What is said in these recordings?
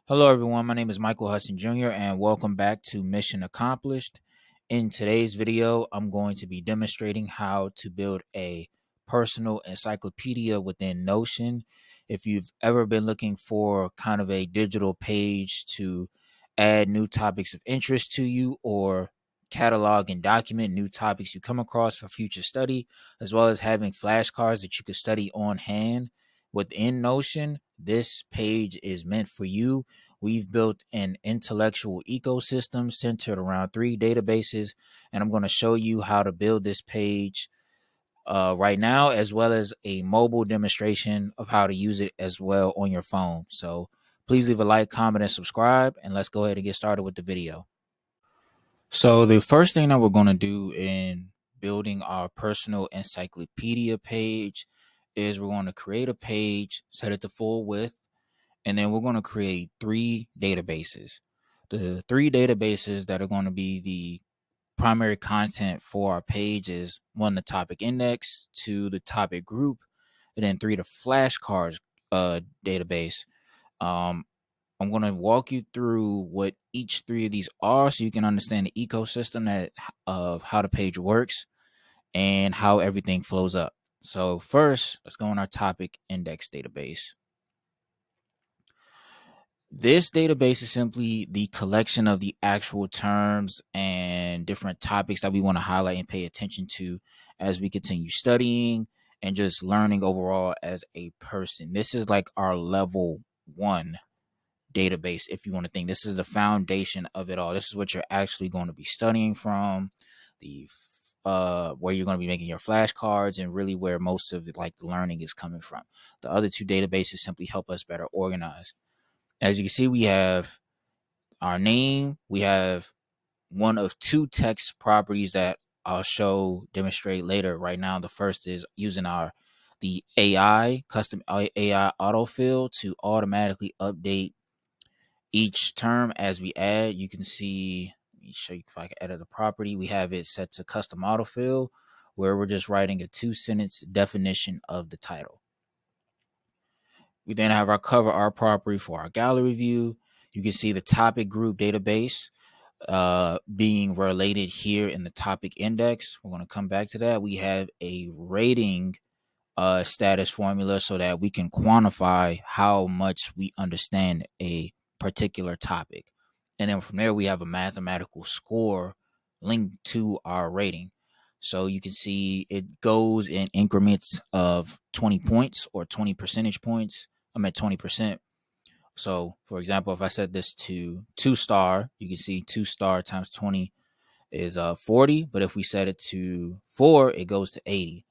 Hello, everyone. My name is Michael Hudson Jr., and welcome back to Mission Accomplished. In today's video, I'm going to be demonstrating how to build a personal encyclopedia within Notion. If you've ever been looking for kind of a digital page to add new topics of interest to you or catalog and document new topics you come across for future study, as well as having flashcards that you can study on hand within Notion, this page is meant for you. We've built an intellectual ecosystem centered around three databases, and I'm going to show you how to build this page right now, as well as a mobile demonstration of how to use it as well on your phone. So please leave a like, comment, and subscribe, and let's go ahead and get started with the video. So the first thing that we're going to do in building our personal encyclopedia page is we're going to create a page, set it to full width, and then we're going to create three databases. The three databases that are going to be the primary content for our page is one, the topic index, two, the topic group, and then three, the flashcards database. Um, I'm going to walk you through what each three of these are so you can understand the ecosystem of how the page works and how everything flows up. So first, let's go in our topic index database. This database is simply the collection of the actual terms and different topics that we want to highlight and pay attention to as we continue studying and just learning overall as a person. This is like our level one database, if you want to think. This is the foundation of it all. This is what you're actually going to be studying from, the where you're going to be making your flashcards, and really where most of it, like the learning, is coming from. The other two databases simply help us better organize. As you can see, we have our name. We have one of two text properties that I'll demonstrate later. Right now, the first is using the AI, custom AI autofill to automatically update each term as we add. You can see, let me show you if I can edit a property. We have it set to custom autofill, where we're just writing a 2-sentence definition of the title. We then have our cover art property for our gallery view. You can see the topic group database being related here in the topic index. We're going to come back to that. We have a rating status formula so that we can quantify how much we understand a particular topic. And then from there, we have a mathematical score linked to our rating. So you can see it goes in increments of 20 points or 20 percentage points. I'm at 20%. So, for example, if I set this to 2-star, you can see 2-star times 20 is 40. But if we set it to 4, it goes to 80.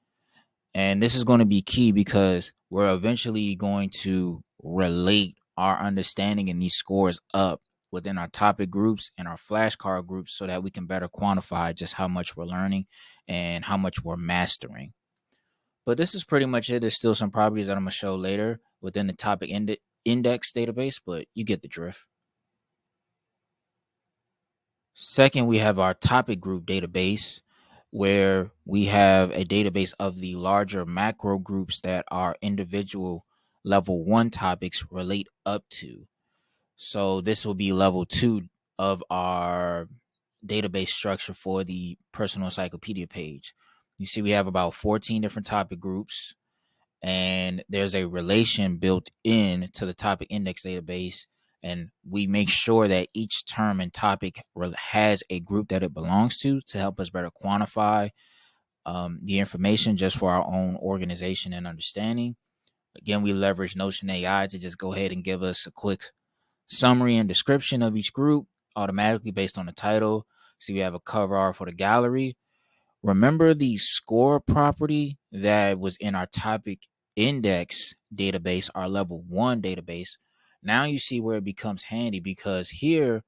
And this is going to be key because we're eventually going to relate our understanding in these scores up within our topic groups and our flashcard groups so that we can better quantify just how much we're learning and how much we're mastering. But this is pretty much it. There's still some properties that I'm going to show later within the topic index database, but you get the drift. Second, we have our topic group database, where we have a database of the larger macro groups that our individual level 1 topics relate up to. So this will be level 2 of our database structure for the personal encyclopedia page. You see, we have about 14 different topic groups, and there's a relation built in to the topic index database, and we make sure that each term and topic has a group that it belongs to help us better quantify the information just for our own organization and understanding. Again, we leverage Notion AI to just go ahead and give us a quick summary and description of each group automatically based on the title. See, we have a cover art for the gallery. Remember the score property that was in our topic index database, our level 1 database. Now you see where it becomes handy, because here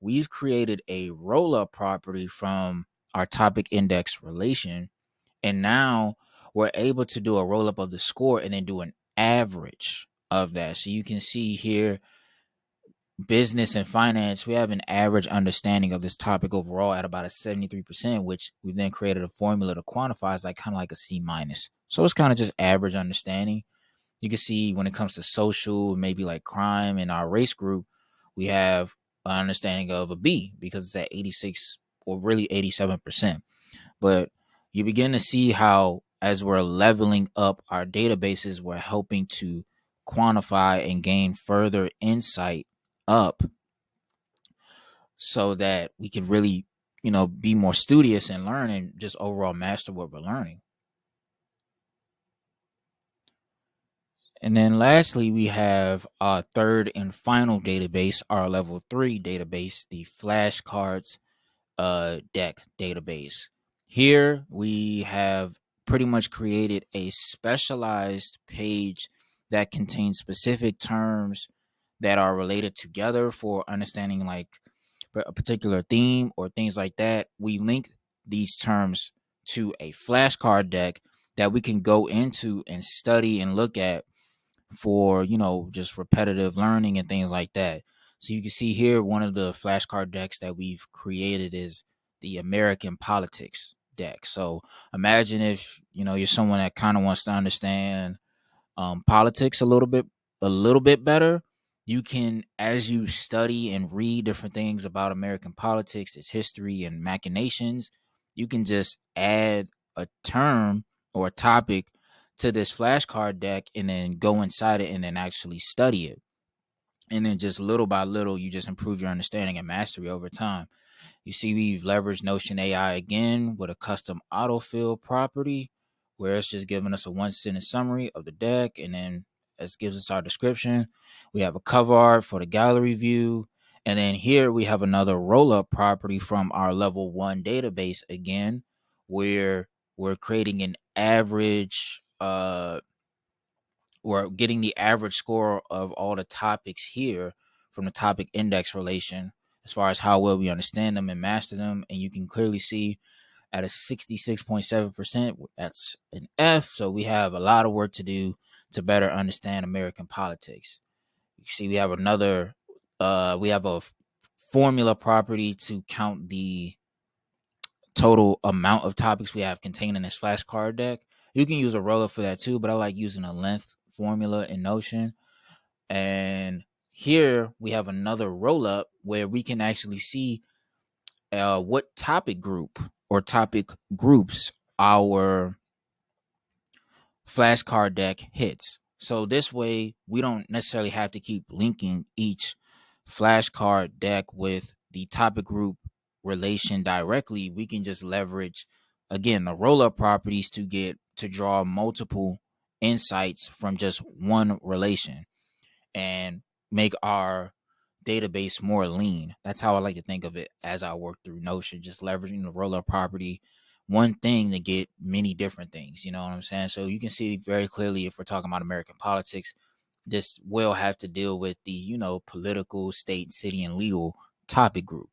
we've created a roll-up property from our topic index relation. And now we're able to do a roll-up of the score and then do an average of that. So you can see here, business and finance, we have an average understanding of this topic overall at about a 73%, which we've then created a formula to quantify as like kind of like a C minus. So it's kind of just average understanding. You can see when it comes to social, maybe like crime and our race group, we have an understanding of a B because it's at 86 or really 87%. But you begin to see how, as we're leveling up our databases, we're helping to quantify and gain further insight up so that we can really, be more studious and learn and just overall master what we're learning. And then lastly, we have our third and final database, our level 3 database, the flashcards deck database. Here we have pretty much created a specialized page that contains specific terms that are related together for understanding like a particular theme or things like that. We link these terms to a flashcard deck that we can go into and study and look at for, just repetitive learning and things like that. So you can see here, one of the flashcard decks that we've created is the American politics deck. So imagine if, you're someone that kind of wants to understand politics a little bit better. You can, as you study and read different things about American politics, its history and machinations, you can just add a term or a topic to this flashcard deck and then go inside it and then actually study it. And then just little by little, you just improve your understanding and mastery over time. You see, we've leveraged Notion AI again with a custom autofill property where it's just giving us a one sentence summary of the deck, and then it gives us our description. We have a cover art for the gallery view. And then here we have another roll up property from our level 1 database again, where we're creating an average, we're getting the average score of all the topics here from the topic index relation as far as how well we understand them and master them. And you can clearly see at a 66.7%, that's an F. So we have a lot of work to do to better understand American politics. You see, we have we have a formula property to count the total amount of topics we have contained in this flashcard deck. You can use a roller for that too, but I like using a length formula in Notion. And here we have another roll up where we can actually see what topic group or topic groups our flashcard deck hits. So this way, we don't necessarily have to keep linking each flashcard deck with the topic group relation directly. We can just leverage, again, the roll up properties to draw multiple insights from just one relation and make our database more lean. That's how I like to think of it as I work through Notion, just leveraging the roll up property, one thing to get many different things. You know what I'm saying? So you can see very clearly if we're talking about American politics, this will have to deal with the, political, state, city, and legal topic group.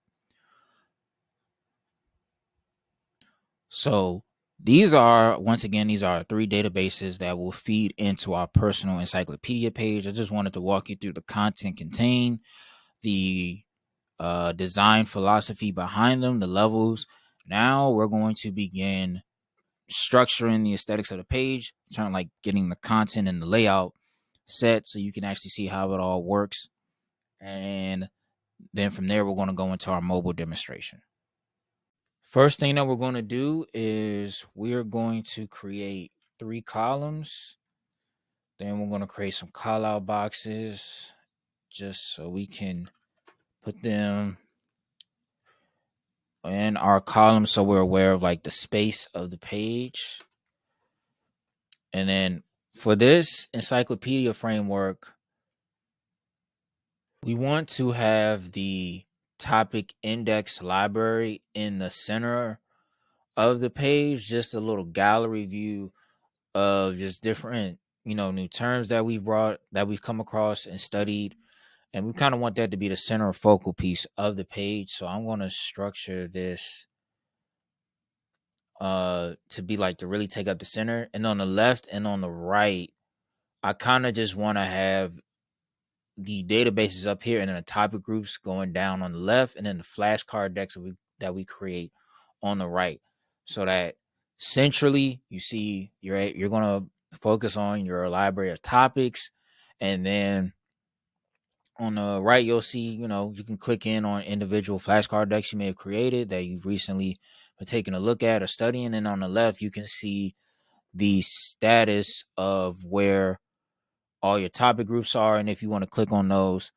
So once again, these are 3 databases that will feed into our personal encyclopedia page. I just wanted to walk you through the content contained, the design philosophy behind them, the levels. Now we're going to begin structuring the aesthetics of the page, like getting the content and the layout set so you can actually see how it all works. And then from there, we're going to go into our mobile demonstration. First thing that we're going to do is we're going to create 3 columns. Then we're going to create some call out boxes just so we can put them in our column so we're aware of like the space of the page. And then for this encyclopedia framework, we want to have the topic index library in the center of the page, just a little gallery view of just different, new terms that we've come across and studied. And we kind of want that to be the center focal piece of the page. So I'm going to structure this to be like to really take up the center. And on the left and on the right, I kind of just want to have the databases up here and then the topic groups going down on the left, and then the flashcard decks that we create on the right, so that centrally you see you're going to focus on your library of topics, and then On the right, you'll see, you can click in on individual flashcard decks you may have created that you've recently been taking a look at or studying. And on the left, you can see the status of where all your topic groups are. And if you want to click on those,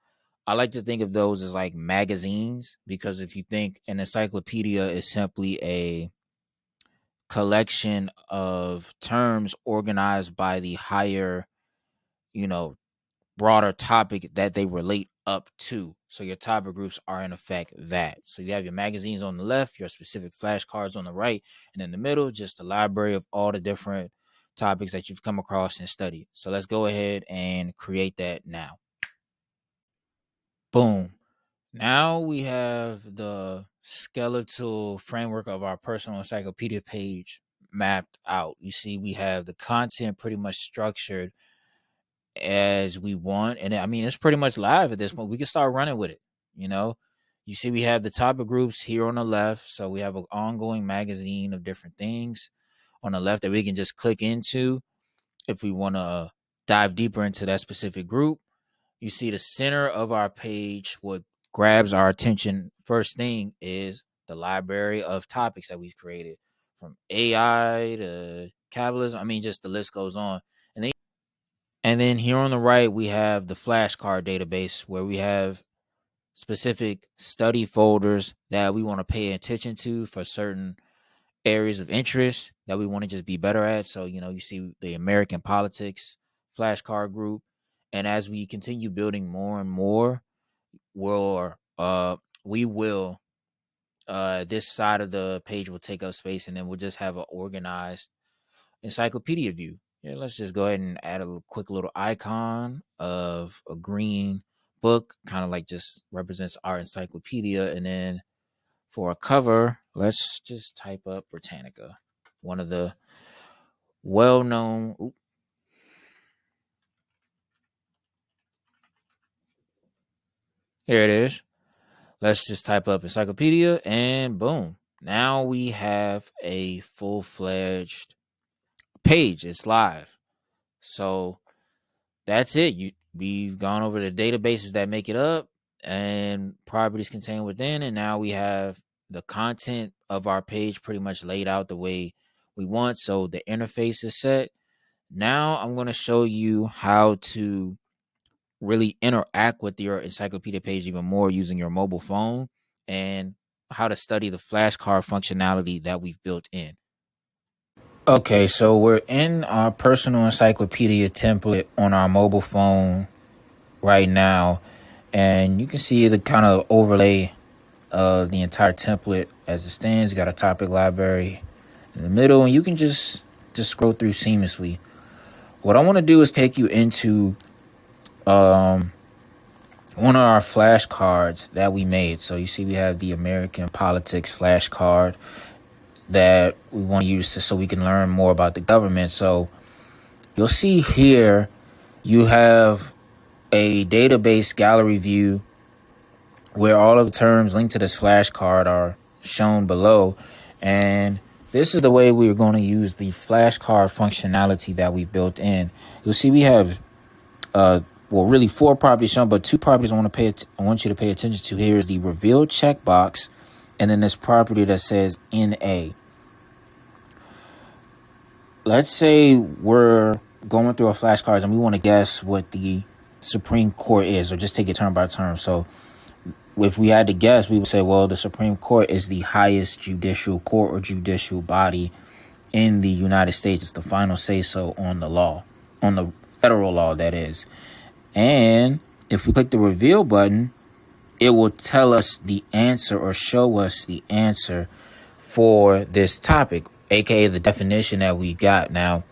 I like to think of those as like magazines, because if you think an encyclopedia is simply a collection of terms organized by the higher, you know, broader topic that they relate up to. So your topic groups are in effect that. So you have your magazines on the left, your specific flashcards on the right, and in the middle, just a library of all the different topics that you've come across and studied. So let's go ahead and create that now. Boom. Now we have the skeletal framework of our personal encyclopedia page mapped out. You see, we have the content pretty much structured as we want. And I mean, it's pretty much live at this point. We can start running with it. You know, you see, we have the topic groups here on the left. So we have an ongoing magazine of different things on the left that we can just click into if we want to dive deeper into that specific group. You see the center of our page, what grabs our attention first thing is the library of topics that we've created, from AI to capitalism. I mean, just the list goes on. And then here on the right, we have the flashcard database, where we have specific study folders that we want to pay attention to for certain areas of interest that we want to just be better at. So, you see the American politics flashcard group. And as we continue building more and more, we will this side of the page will take up space, and then we'll just have an organized encyclopedia view. Yeah, let's just go ahead and add a quick little icon of a green book, kind of like just represents our encyclopedia. And then for a cover, let's just type up Britannica, one of the well-known. Here it is. Let's just type up encyclopedia, and boom. Now we have a full-fledged page. It's live. So that's it. We've gone over the databases that make it up and properties contained within, and now we have the content of our page pretty much laid out the way we want. So the interface is set. Now I'm going to show you how to really interact with your encyclopedia page even more using your mobile phone, and how to study the flashcard functionality that we've built in. Okay, so we're in our personal encyclopedia template on our mobile phone right now, and you can see the kind of overlay of the entire template as it stands. You got a topic library in the middle, and you can just scroll through seamlessly. What I want to do is take you into one of our flashcards that we made. So you see we have the American politics flashcard that we want to use so we can learn more about the government. So you'll see here you have a database gallery view where all of the terms linked to this flashcard are shown below. And this is the way we're going to use the flashcard functionality that we've built in. You'll see we have really 4 properties shown, but 2 properties I want you to pay attention to. Here is the reveal checkbox, and then this property that says NA. Let's say we're going through our flashcards and we want to guess what the Supreme Court is, or just take it turn by turn. So if we had to guess, we would say, well, the Supreme Court is the highest judicial court or judicial body in the United States. It's the final say-so on the law, on the federal law, that is. And if we click the reveal button, it will tell us the answer, or show us the answer for this topic, aka the definition that we got. Now,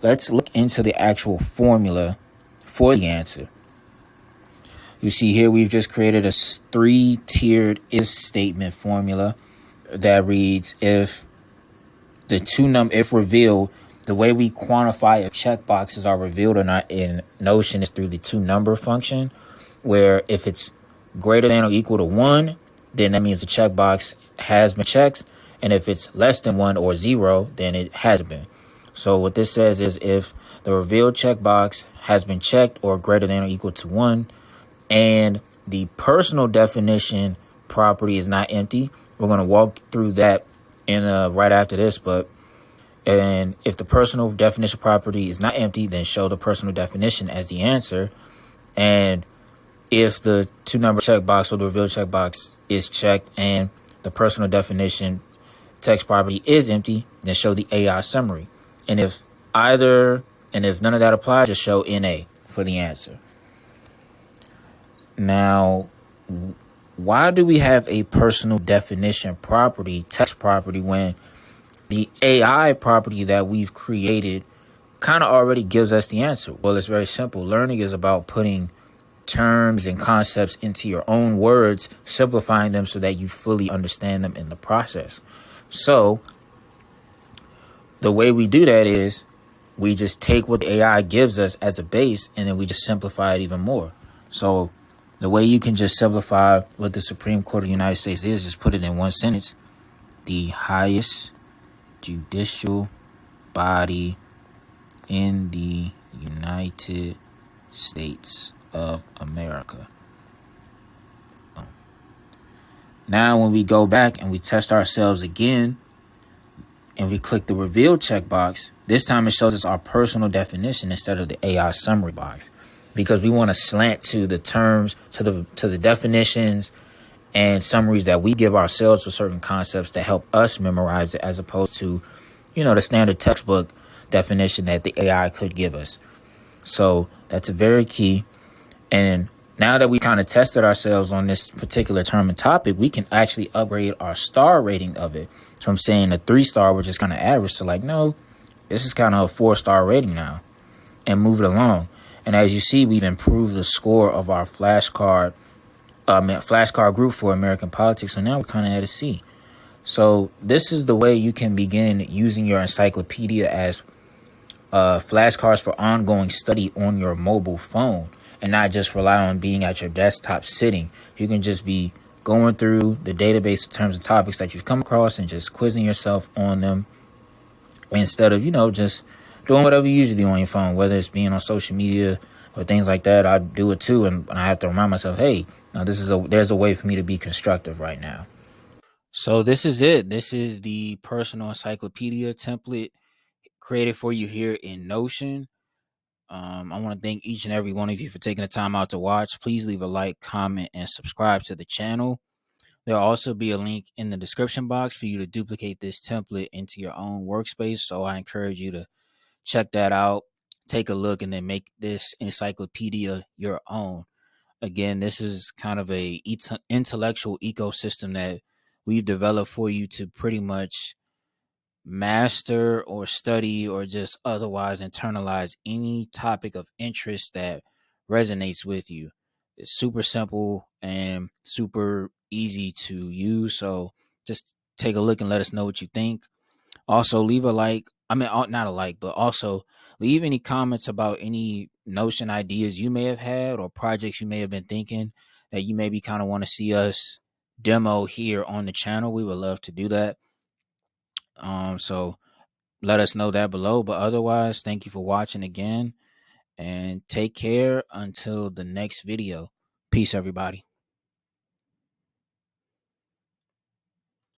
let's look into the actual formula for the answer. You see here we've just created a 3-tiered if statement formula that reads if revealed, the way we quantify if checkboxes are revealed or not in Notion is through the toNumber function, where if it's greater than or equal to 1, then that means the checkbox has been checked. And if it's less than 1 or 0, then it hasn't been. So what this says is if the revealed checkbox has been checked or greater than or equal to 1, And the personal definition property is not empty. We're going to walk through that in right after this. And if the personal definition property is not empty, then show the personal definition as the answer. And if the 2-number checkbox or the reveal checkbox is checked and the personal definition text property is empty, then show the AI summary. And if none of that applies, just show NA for the answer. Now, why do we have a personal definition property, text property, when the AI property that we've created kind of already gives us the answer? Well, it's very simple. Learning is about putting terms and concepts into your own words, simplifying them so that you fully understand them in the process. So the way we do that is we just take what the AI gives us as a base, and then we just simplify it even more. So the way you can just simplify what the Supreme Court of the United States is, just put it in one sentence: the highest judicial body in the United States of America. Now, when we go back and we test ourselves again, and we click the reveal checkbox, this time it shows us our personal definition instead of the AI summary box, because we want to slant to the terms, to the definitions and summaries that we give ourselves for certain concepts to help us memorize it, as opposed to, the standard textbook definition that the AI could give us. So that's very key. And now that we kind of tested ourselves on this particular term and topic, we can actually upgrade our star rating of it from saying a 3-star, which is kind of average, to no, this is kind of a 4-star rating now, and move it along. And as you see, we've improved the score of our flashcard group for American politics. So now we're kind of at a C. So this is the way you can begin using your encyclopedia as flashcards for ongoing study on your mobile phone, and not just rely on being at your desktop sitting. You can just be going through the database of terms and topics that you've come across and just quizzing yourself on them, instead of, just doing whatever you usually do on your phone, whether it's being on social media or things like that. I do it too, and I have to remind myself, hey, now there's a way for me to be constructive right now. So this is it. This is the personal encyclopedia template created for you here in Notion. I want to thank each and every one of you for taking the time out to watch. Please leave a like, comment, and subscribe to the channel. There'll also be a link in the description box for you to duplicate this template into your own workspace. So I encourage you to check that out, take a look, and then make this encyclopedia your own. Again, this is kind of a intellectual ecosystem that we've developed for you to pretty much master or study or just otherwise internalize any topic of interest that resonates with you. It's super simple and super easy to use. So just take a look and let us know what you think. Also, leave a like. Not a like, but also leave any comments about any Notion ideas you may have had or projects you may have been thinking that you maybe kind of want to see us demo here on the channel. We would love to do that. So let us know that below. But otherwise, thank you for watching again, and take care until the next video. Peace, everybody.